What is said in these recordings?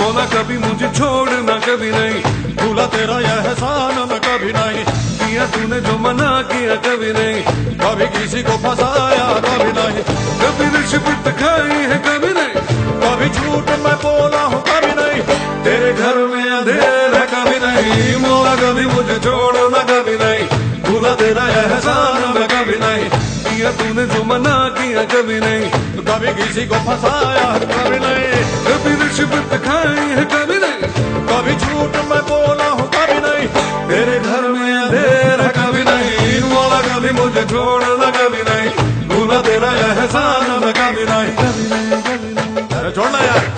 मौला कभी मुझे छोड़ना कभी नहीं, भूला तेरा यह एहसान मैं कभी नहीं, किया तूने जो मना किया कभी नहीं, कभी किसी को फंसाया कभी नहीं, कभी रिश्वत खाई है कभी नहीं, कभी झूठ मैं बोला हूँ कभी नहीं, तेरे घर में अंधेर है कभी नहीं, मौला कभी मुझे छोड़ना कभी नहीं, भूला तेरा यह एहसान मैं कभी नहीं, किया तूने जो मना किया कभी नहीं, कभी किसी को फंसाया कभी नहीं, कभी रिश्वत खाई है कभी नहीं, कभी झूठ मैं बोला हूँ कभी नहीं, तेरे घर में अंधेर है कभी नहीं, मौला कभी मुझे छोड़ना कभी नहीं, भूला तेरा एहसान मैं कभी नहीं, कभी नहीं, कभी नहीं, अरे छोड़ना यार।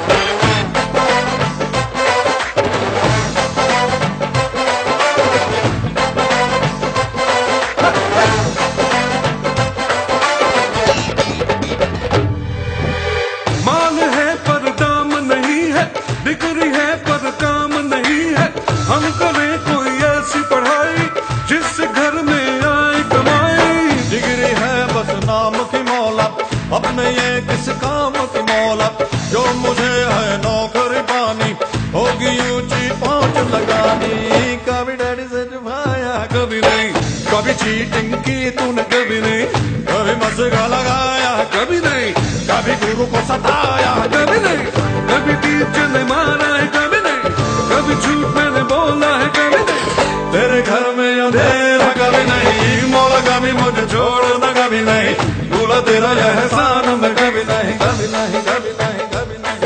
डिग्री है पर काम नहीं है, हम करें कोई ऐसी पढ़ाई जिससे घर में आए कमाई, डिग्री है बस नाम की मौला, अपने ये किस काम की मौला, जो मुझे है नौकरी पानी होगी ऊंची पहुंच लगानी, कभी डैडी से छुपाया कभी नहीं, कभी चीटिंग की तूने कभी नहीं, कभी मस्का लगाया कभी नहीं, कभी गुरु को सताया कभी नहीं, कभी टीचर ने मारा है कभी नहीं, कभी झूठ मैंने बोला है कभी नहीं, तेरे घर में अंधेरा कभी नहीं, मौला कभी मुझे छोड़ना कभी नहीं, भूला तेरा यह एहसान मैं कभी नहीं, कभी नहीं, कभी नहीं, कभी नहीं।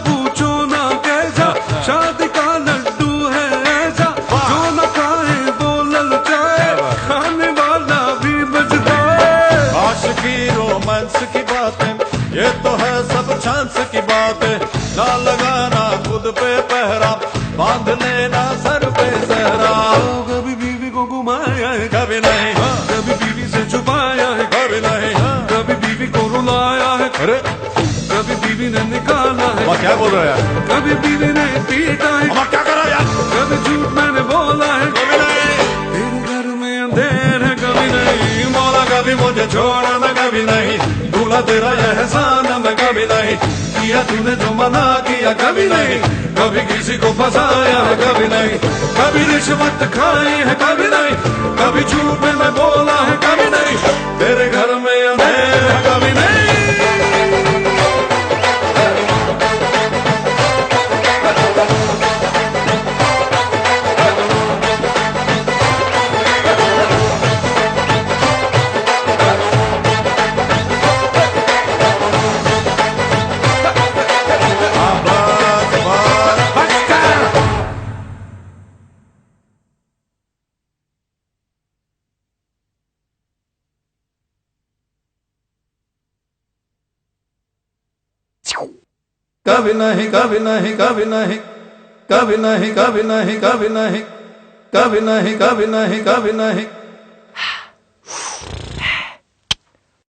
पूछो ना कैसा शादी का लड्डू है ऐसा, जो न खाए वो ललचाए, खाने वाला भी बचता है, आशिकी रोमांस की बातें ये तो है सब चांस की बातें, ना लगाना खुद पे पहरा, बांध लेना सर पे सहरा, कभी बीवी को घुमाया है कभी नहीं, कभी बीवी से छुपाया है कभी नहीं, कभी बीवी को रुलाया है, अरे कभी बीवी ने निकाला है, क्या बोल रहा है यार, कभी बीवी ने पीटा है, क्या करा यार, कभी झूठ मैंने बोला है कभी नहीं, तेरे घर में अंधेर है कभी नहीं, मौला कभी मुझे छोड़ना कभी नहीं, भूला तेरा यह एहसान मैं कभी नहीं, किया तूने जो मना किया कभी नहीं, कभी किसी को फंसाया है कभी नहीं, कभी रिश्वत खाई है कभी नहीं, कभी झूठ में मैं बोला है कभी नहीं, तेरे घर में अंधेर है कभी नहीं। कभी नहीं, कभी नहीं, कभी नहीं, कभी नहीं, कभी नहीं, कभी नहीं, कभी नहीं, कभी नहीं, कभी नहीं।